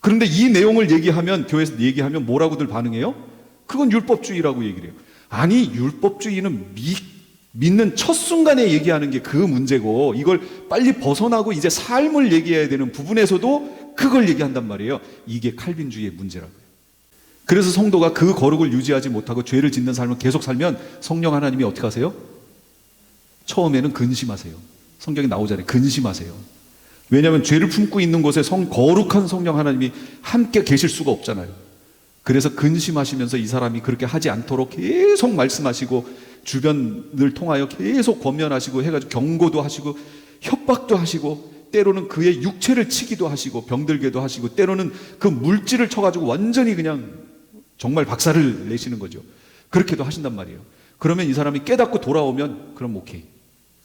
그런데 이 내용을 얘기하면, 교회에서 얘기하면 뭐라고들 반응해요? 그건 율법주의라고 얘기를 해요. 아니, 율법주의는 믿는 첫 순간에 얘기하는 게 그 문제고, 이걸 빨리 벗어나고 이제 삶을 얘기해야 되는 부분에서도 그걸 얘기한단 말이에요. 이게 칼빈주의의 문제라고요. 그래서 성도가 그 거룩을 유지하지 못하고 죄를 짓는 삶을 계속 살면 성령 하나님이 어떻게 하세요? 처음에는 근심하세요. 성경에 나오잖아요. 근심하세요. 왜냐하면 죄를 품고 있는 곳에 거룩한 성령 하나님이 함께 계실 수가 없잖아요. 그래서 근심하시면서 이 사람이 그렇게 하지 않도록 계속 말씀하시고, 주변을 통하여 계속 권면하시고 해가지고 경고도 하시고 협박도 하시고, 때로는 그의 육체를 치기도 하시고 병들게도 하시고, 때로는 그 물질을 쳐가지고 완전히 그냥 정말 박살을 내시는 거죠. 그렇게도 하신단 말이에요. 그러면 이 사람이 깨닫고 돌아오면 그럼 오케이.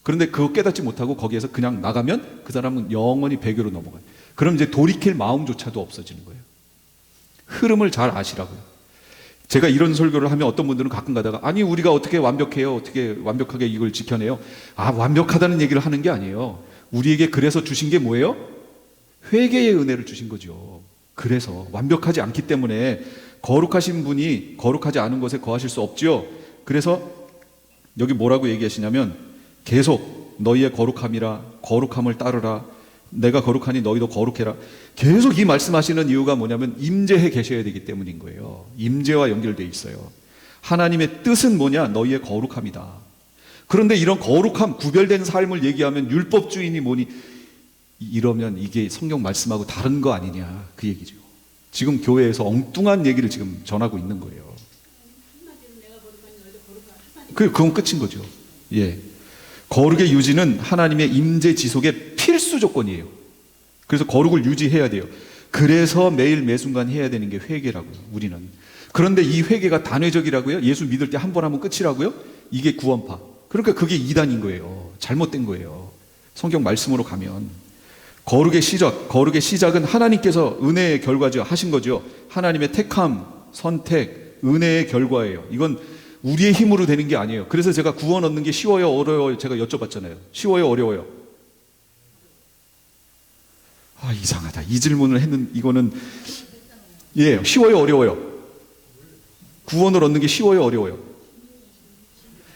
그런데 그거 깨닫지 못하고 거기에서 그냥 나가면 그 사람은 영원히 배교로 넘어가요. 그럼 이제 돌이킬 마음조차도 없어지는 거예요. 흐름을 잘 아시라고요. 제가 이런 설교를 하면 어떤 분들은 가끔 가다가, 아니 우리가 어떻게 완벽해요? 어떻게 완벽하게 이걸 지켜내요? 완벽하다는 얘기를 하는 게 아니에요. 우리에게 그래서 주신 게 뭐예요? 회개의 은혜를 주신 거죠. 그래서 완벽하지 않기 때문에 거룩하신 분이 거룩하지 않은 것에 거하실 수 없지요. 그래서 여기 뭐라고 얘기하시냐면, 계속 너희의 거룩함이라, 거룩함을 따르라, 내가 거룩하니 너희도 거룩해라. 계속 이 말씀하시는 이유가 뭐냐면 임재해 계셔야 되기 때문인 거예요. 임재와 연결되어 있어요. 하나님의 뜻은 뭐냐? 너희의 거룩함이다. 그런데 이런 거룩함, 구별된 삶을 얘기하면 율법주의니 뭐니 이러면 이게 성경 말씀하고 다른 거 아니냐, 그 얘기죠. 지금 교회에서 엉뚱한 얘기를 지금 전하고 있는 거예요. 그건 끝인 거죠. 예. 거룩의 유지는 하나님의 임재 지속의 필수 조건이에요. 그래서 거룩을 유지해야 돼요. 그래서 매일 매순간 해야 되는 게 회개라고요, 우리는. 그런데 이 회개가 단회적이라고요? 예수 믿을 때 한 번 하면 끝이라고요? 이게 구원파. 그러니까 그게 이단인 거예요. 잘못된 거예요. 성경 말씀으로 가면 거룩의 시작은 하나님께서 은혜의 결과죠. 하신 거죠. 하나님의 택함, 선택, 은혜의 결과예요. 이건 우리의 힘으로 되는 게 아니에요. 그래서 제가 구원 얻는 게 쉬워요, 어려워요? 제가 여쭤봤잖아요. 쉬워요, 어려워요? 이상하다. 이 질문을 이거는, 예, 쉬워요, 어려워요? 구원을 얻는 게 쉬워요, 어려워요?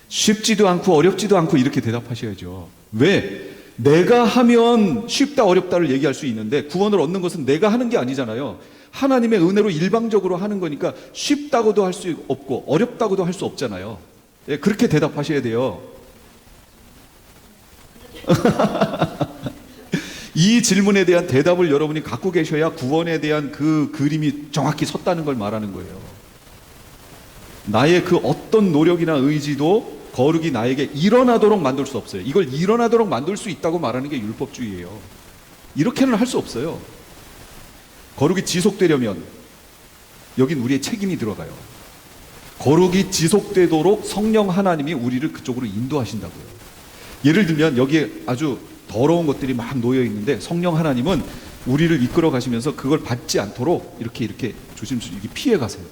쉽지도 않고 어렵지도 않고 이렇게 대답하셔야죠. 왜? 내가 하면 쉽다, 어렵다를 얘기할 수 있는데, 구원을 얻는 것은 내가 하는 게 아니잖아요. 하나님의 은혜로 일방적으로 하는 거니까 쉽다고도 할 수 없고 어렵다고도 할 수 없잖아요. 예, 그렇게 대답하셔야 돼요. 이 질문에 대한 대답을 여러분이 갖고 계셔야 구원에 대한 그 그림이 정확히 섰다는 걸 말하는 거예요. 나의 그 어떤 노력이나 의지도 거룩이 나에게 일어나도록 만들 수 없어요. 이걸 일어나도록 만들 수 있다고 말하는 게 율법주의예요. 이렇게는 할 수 없어요. 거룩이 지속되려면 여긴 우리의 책임이 들어가요. 거룩이 지속되도록 성령 하나님이 우리를 그쪽으로 인도하신다고요. 예를 들면 여기에 아주 더러운 것들이 막 놓여 있는데, 성령 하나님은 우리를 이끌어 가시면서 그걸 받지 않도록 이렇게 조심스럽게 피해 가세요.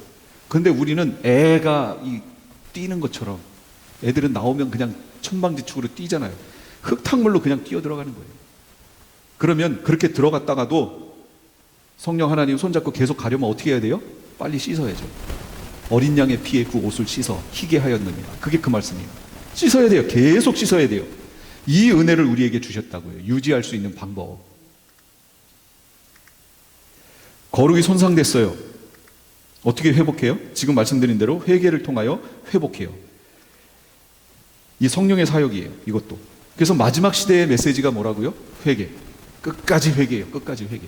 그런데 우리는 애가 뛰는 것처럼, 애들은 나오면 그냥 천방지축으로 뛰잖아요. 흙탕물로 그냥 뛰어 들어가는 거예요. 그러면 그렇게 들어갔다가도 성령 하나님 손잡고 계속 가려면 어떻게 해야 돼요? 빨리 씻어야죠. 어린 양의 피에 그 옷을 씻어 희게 하였느니라. 그게 그 말씀이에요. 씻어야 돼요. 계속 씻어야 돼요. 이 은혜를 우리에게 주셨다고요. 유지할 수 있는 방법. 거룩이 손상됐어요. 어떻게 회복해요? 지금 말씀드린 대로 회개를 통하여 회복해요. 이 성령의 사역이에요, 이것도. 그래서 마지막 시대의 메시지가 뭐라고요? 회개. 끝까지 회개예요. 끝까지 회개.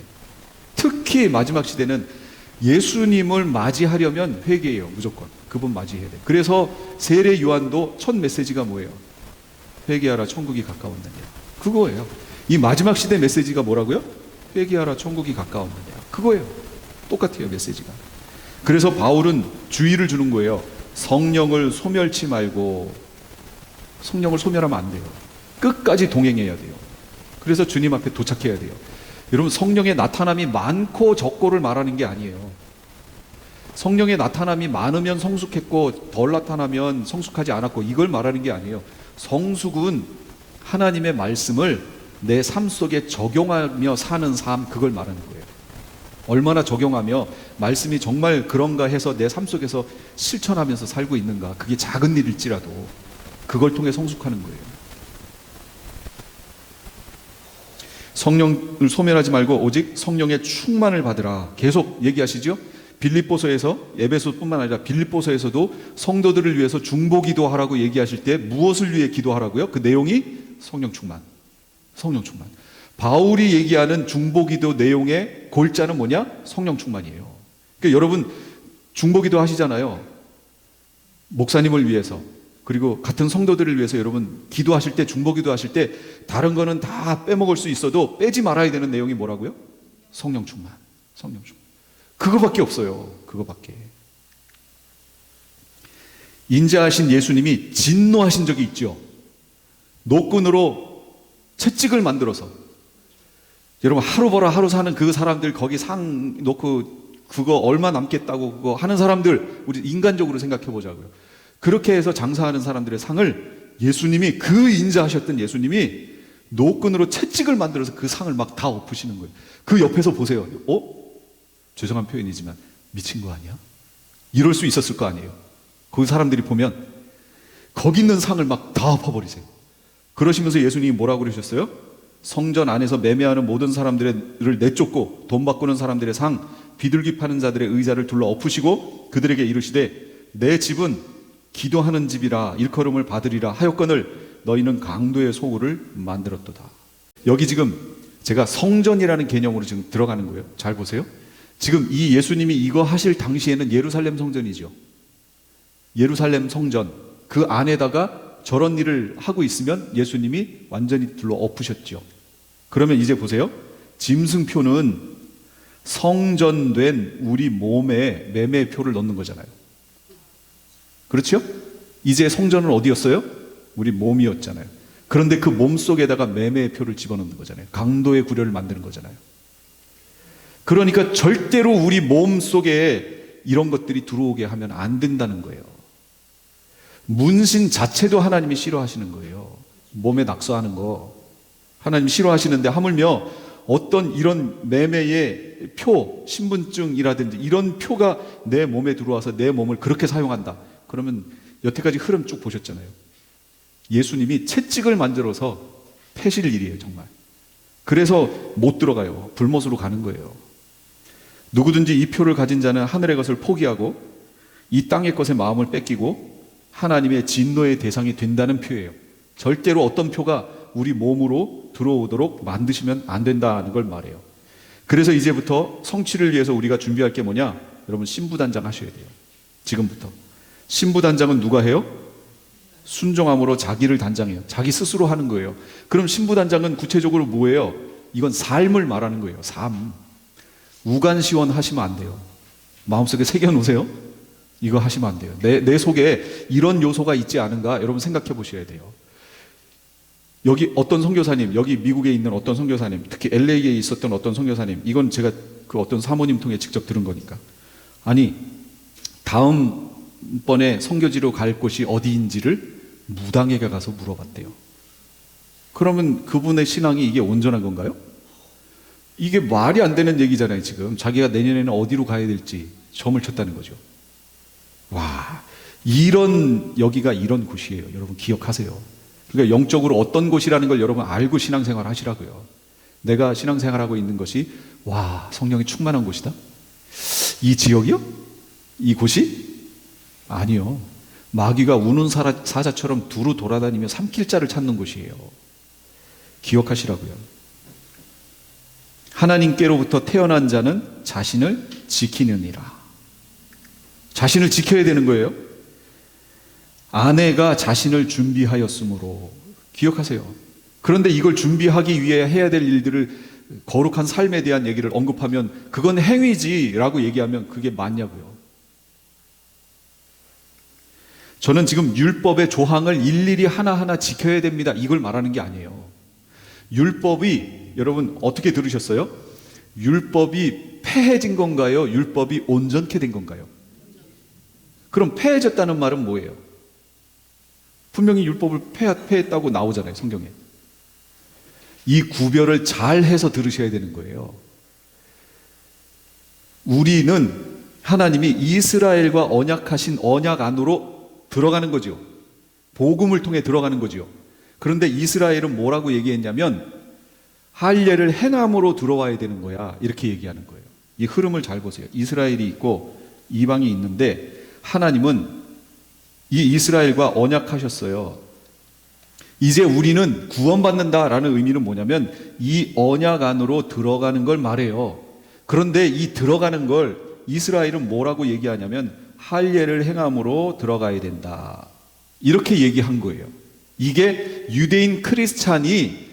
특히 마지막 시대는 예수님을 맞이하려면 회개예요. 무조건. 그분 맞이해야 돼요. 그래서 세례 요한도 첫 메시지가 뭐예요? 회개하라, 천국이 가까웠느냐. 그거예요. 이 마지막 시대 메시지가 뭐라고요? 회개하라, 천국이 가까웠느냐. 그거예요. 똑같아요, 메시지가. 그래서 바울은 주의를 주는 거예요. 성령을 소멸치 말고. 성령을 소멸하면 안 돼요. 끝까지 동행해야 돼요. 그래서 주님 앞에 도착해야 돼요. 여러분, 성령의 나타남이 많고 적고를 말하는 게 아니에요. 성령의 나타남이 많으면 성숙했고 덜 나타나면 성숙하지 않았고 이걸 말하는 게 아니에요. 성숙은 하나님의 말씀을 내 삶 속에 적용하며 사는 삶, 그걸 말하는 거예요. 얼마나 적용하며 말씀이 정말 그런가 해서 내 삶 속에서 실천하면서 살고 있는가. 그게 작은 일일지라도 그걸 통해 성숙하는 거예요. 성령을 소멸하지 말고 오직 성령의 충만을 받으라. 계속 얘기하시죠. 빌립보서에서, 에베소뿐만 아니라 빌립보서에서도 성도들을 위해서 중보기도 하라고 얘기하실 때 무엇을 위해 기도하라고요? 그 내용이 성령 충만. 성령 충만. 바울이 얘기하는 중보기도 내용의 골자는 뭐냐? 성령 충만이에요. 그러니까 여러분 중보기도 하시잖아요. 목사님을 위해서, 그리고 같은 성도들을 위해서 여러분 기도하실 때, 중보기도 하실 때 다른 거는 다 빼먹을 수 있어도 빼지 말아야 되는 내용이 뭐라고요? 성령 충만. 성령 충만. 그거밖에 없어요. 그거밖에. 인자하신 예수님이 진노하신 적이 있죠. 노끈으로 채찍을 만들어서, 여러분 하루 벌어 하루 사는 그 사람들, 거기 상 놓고 그거 얼마 남겠다고 그거 하는 사람들, 우리 인간적으로 생각해 보자고요. 그렇게 해서 장사하는 사람들의 상을 예수님이, 그 인자하셨던 예수님이 노끈으로 채찍을 만들어서 그 상을 막 다 엎으시는 거예요. 그 옆에서 보세요. 죄송한 표현이지만 미친 거 아니야? 이럴 수 있었을 거 아니에요. 그 사람들이 보면 거기 있는 상을 막 다 엎어버리세요. 그러시면서 예수님이 뭐라고 그러셨어요? 성전 안에서 매매하는 모든 사람들을 내쫓고 돈 바꾸는 사람들의 상, 비둘기 파는 자들의 의자를 둘러 엎으시고 그들에게 이르시되 내 집은 기도하는 집이라 일컬음을 받으리라 하였거늘 너희는 강도의 소굴을 만들었도다. 여기 지금 제가 성전이라는 개념으로 지금 들어가는 거예요. 잘 보세요. 지금 이 예수님이 이거 하실 당시에는 예루살렘 성전이죠. 예루살렘 성전, 그 안에다가 저런 일을 하고 있으면 예수님이 완전히 둘러 엎으셨죠. 그러면 이제 보세요. 짐승표는 성전된 우리 몸에 매매표를 넣는 거잖아요. 그렇죠? 이제 성전은 어디였어요? 우리 몸이었잖아요. 그런데 그 몸 속에다가 매매표를 집어넣는 거잖아요. 강도의 구려를 만드는 거잖아요. 그러니까 절대로 우리 몸 속에 이런 것들이 들어오게 하면 안 된다는 거예요. 문신 자체도 하나님이 싫어하시는 거예요. 몸에 낙서하는 거 하나님이 싫어하시는데, 하물며 어떤 이런 매매의 표, 신분증이라든지 이런 표가 내 몸에 들어와서 내 몸을 그렇게 사용한다. 그러면 여태까지 흐름 쭉 보셨잖아요. 예수님이 채찍을 만들어서 패실 일이에요, 정말. 그래서 못 들어가요. 불못으로 가는 거예요. 누구든지 이 표를 가진 자는 하늘의 것을 포기하고 이 땅의 것에 마음을 뺏기고 하나님의 진노의 대상이 된다는 표예요. 절대로 어떤 표가 우리 몸으로 들어오도록 만드시면 안 된다는 걸 말해요. 그래서 이제부터 성취를 위해서 우리가 준비할 게 뭐냐? 여러분 신부단장 하셔야 돼요. 지금부터. 신부단장은 누가 해요? 순종함으로 자기를 단장해요. 자기 스스로 하는 거예요. 그럼 신부단장은 구체적으로 뭐예요? 이건 삶을 말하는 거예요. 삶. 우간시원 하시면 안 돼요. 마음속에 새겨놓으세요. 이거 하시면 안 돼요. 내 속에 이런 요소가 있지 않은가 여러분 생각해 보셔야 돼요. 여기 어떤 선교사님, 여기 미국에 있는 어떤 선교사님, 특히 LA에 있었던 어떤 선교사님, 이건 제가 그 어떤 사모님 통해 직접 들은 거니까, 아니 다음번에 선교지로 갈 곳이 어디인지를 무당에게 가서 물어봤대요. 그러면 그분의 신앙이 이게 온전한 건가요? 이게 말이 안 되는 얘기잖아요. 지금 자기가 내년에는 어디로 가야 될지 점을 쳤다는 거죠. 와, 여기가 이런 곳이에요. 여러분 기억하세요. 그러니까 영적으로 어떤 곳이라는 걸 여러분 알고 신앙생활 하시라고요. 내가 신앙생활하고 있는 것이 와, 성령이 충만한 곳이다? 이 지역이요? 이 곳이? 아니요. 마귀가 우는 사자처럼 두루 돌아다니며 삼킬자를 찾는 곳이에요. 기억하시라고요. 하나님께로부터 태어난 자는 자신을 지키느니라. 자신을 지켜야 되는 거예요. 아내가 자신을 준비하였으므로. 기억하세요. 그런데 이걸 준비하기 위해 해야 될 일들을, 거룩한 삶에 대한 얘기를 언급하면 그건 행위지라고 얘기하면 그게 맞냐고요. 저는 지금 율법의 조항을 일일이 하나하나 지켜야 됩니다, 이걸 말하는 게 아니에요. 율법이, 여러분 어떻게 들으셨어요? 율법이 폐해진 건가요? 율법이 온전케 된 건가요? 그럼 폐해졌다는 말은 뭐예요? 분명히 율법을 폐했다고 나오잖아요, 성경에. 이 구별을 잘 해서 들으셔야 되는 거예요. 우리는 하나님이 이스라엘과 언약하신 언약 안으로 들어가는 거죠. 복음을 통해 들어가는 거지요. 그런데 이스라엘은 뭐라고 얘기했냐면 할례를 행함으로 들어와야 되는 거야, 이렇게 얘기하는 거예요. 이 흐름을 잘 보세요. 이스라엘이 있고 이방이 있는데 하나님은 이 이스라엘과 언약하셨어요. 이제 우리는 구원받는다라는 의미는 뭐냐면 이 언약 안으로 들어가는 걸 말해요. 그런데 이 들어가는 걸 이스라엘은 뭐라고 얘기하냐면 할례를 행함으로 들어가야 된다, 이렇게 얘기한 거예요. 이게 유대인 크리스찬이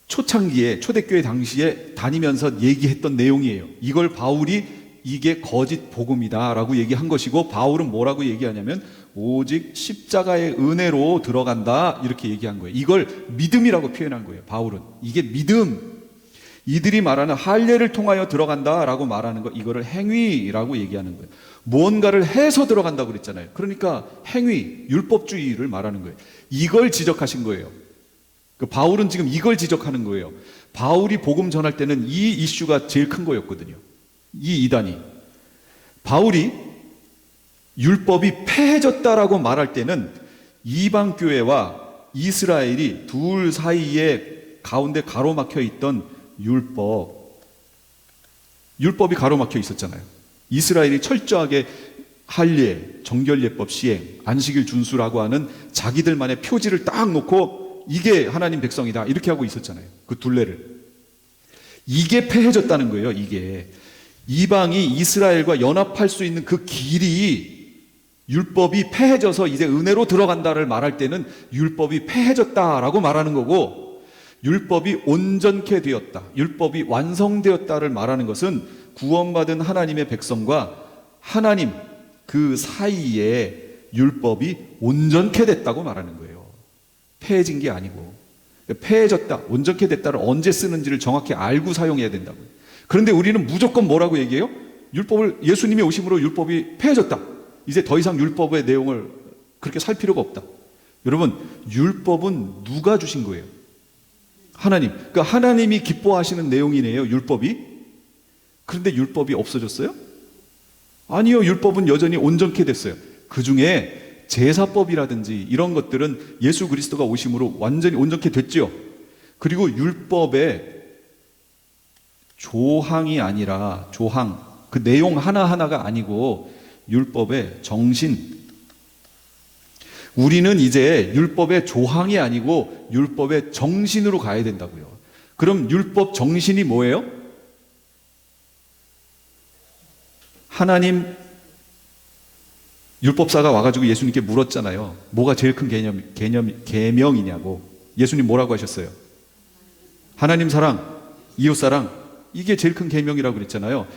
초창기에 초대교회 당시에 다니면서 얘기했던 내용이에요. 이걸 바울이 이게 거짓 복음이다라고 얘기한 것이고, 바울은 뭐라고 얘기하냐면 오직 십자가의 은혜로 들어간다, 이렇게 얘기한 거예요. 이걸 믿음이라고 표현한 거예요. 바울은 이게 믿음, 이들이 말하는 할례를 통하여 들어간다라고 말하는 거, 이거를 행위라고 얘기하는 거예요. 무언가를 해서 들어간다고 그랬잖아요. 그러니까 행위, 율법주의를 말하는 거예요. 이걸 지적하신 거예요. 바울은 지금 이걸 지적하는 거예요. 바울이 복음 전할 때는 이 이슈가 제일 큰 거였거든요. 이 이단이. 바울이 율법이 폐해졌다라고 말할 때는 이방 교회와 이스라엘이 둘 사이에 가운데 가로막혀 있던 율법이 가로막혀 있었잖아요. 이스라엘이 철저하게 할례, 정결예법 시행, 안식일 준수라고 하는 자기들만의 표지를 딱 놓고 이게 하나님 백성이다, 이렇게 하고 있었잖아요. 그 둘레를. 이게 폐해졌다는 거예요. 이게 이방이 이스라엘과 연합할 수 있는 그 길이, 율법이 폐해져서 이제 은혜로 들어간다를 말할 때는 율법이 폐해졌다라고 말하는 거고, 율법이 온전케 되었다, 율법이 완성되었다를 말하는 것은 구원받은 하나님의 백성과 하나님 그 사이에 율법이 온전케 됐다고 말하는 거예요. 폐해진 게 아니고. 폐해졌다, 온전케 됐다를 언제 쓰는지를 정확히 알고 사용해야 된다고요. 그런데 우리는 무조건 뭐라고 얘기해요? 율법을, 예수님이 오심으로 율법이 폐해졌다, 이제 더 이상 율법의 내용을 그렇게 살 필요가 없다. 여러분, 율법은 누가 주신 거예요? 하나님. 그러니까 하나님이 기뻐하시는 내용이네요, 율법이. 그런데 율법이 없어졌어요? 아니요, 율법은 여전히 온전케 됐어요. 그 중에 제사법이라든지 이런 것들은 예수 그리스도가 오심으로 완전히 온전케 됐죠. 그리고 율법의 조항이 아니라, 조항, 그 내용 하나하나가 아니고 율법의 정신, 우리는 이제 율법의 조항이 아니고 율법의 정신으로 가야 된다고요. 그럼 율법 정신이 뭐예요? 하나님, 율법사가 와가지고 예수님께 물었잖아요. 뭐가 제일 큰 계명이냐고. 예수님 뭐라고 하셨어요? 하나님 사랑, 이웃 사랑, 이게 제일 큰 계명이라고 그랬잖아요.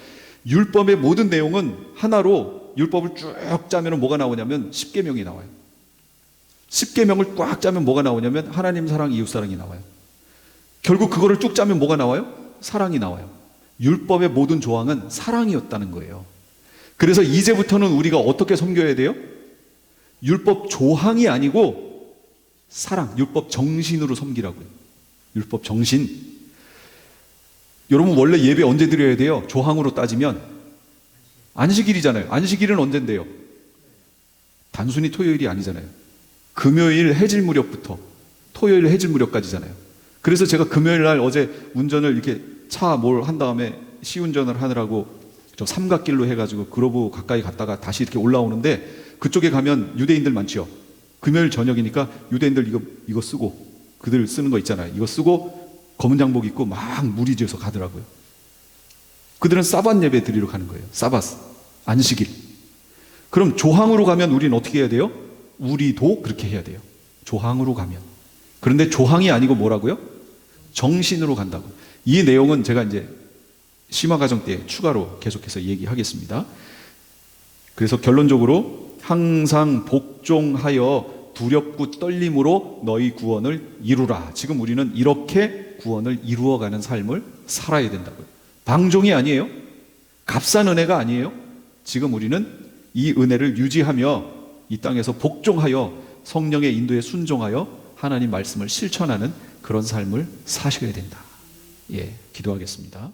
율법의 모든 내용은 하나로, 율법을 쭉 짜면 뭐가 나오냐면 10계명이 나와요. 10계명을 꽉 짜면 뭐가 나오냐면 하나님 사랑, 이웃 사랑이 나와요. 결국 그거를 쭉 짜면 뭐가 나와요? 사랑이 나와요. 율법의 모든 조항은 사랑이었다는 거예요. 그래서 이제부터는 우리가 어떻게 섬겨야 돼요? 율법 조항이 아니고 사랑, 율법 정신으로 섬기라고요. 율법 정신. 여러분, 원래 예배 언제 드려야 돼요? 조항으로 따지면 안식일이잖아요. 안식일은 언젠데요? 단순히 토요일이 아니잖아요. 금요일 해질 무렵부터 토요일 해질 무렵까지잖아요. 그래서 제가 금요일 날 어제 운전을 이렇게 차 뭘 한 다음에 시운전을 하느라고 저 삼각길로 해가지고 그로브 가까이 갔다가 다시 이렇게 올라오는데, 그쪽에 가면 유대인들 많죠. 금요일 저녁이니까 유대인들 이거 쓰고, 그들 쓰는 거 있잖아요. 이거 쓰고 검은 장복 입고 막 무리지어서 가더라고요. 그들은 사밧 예배 드리러 가는 거예요. 사밧, 안식일. 그럼 조항으로 가면 우리는 어떻게 해야 돼요? 우리도 그렇게 해야 돼요. 조항으로 가면. 그런데 조항이 아니고 뭐라고요? 정신으로 간다고. 이 내용은 제가 이제 심화과정 때 추가로 계속해서 얘기하겠습니다. 그래서 결론적으로 항상 복종하여 두렵고 떨림으로 너희 구원을 이루라. 지금 우리는 이렇게 구원을 이루어가는 삶을 살아야 된다고요. 방종이 아니에요. 값싼 은혜가 아니에요. 지금 우리는 이 은혜를 유지하며 이 땅에서 복종하여 성령의 인도에 순종하여 하나님 말씀을 실천하는 그런 삶을 사셔야 된다. 예, 기도하겠습니다.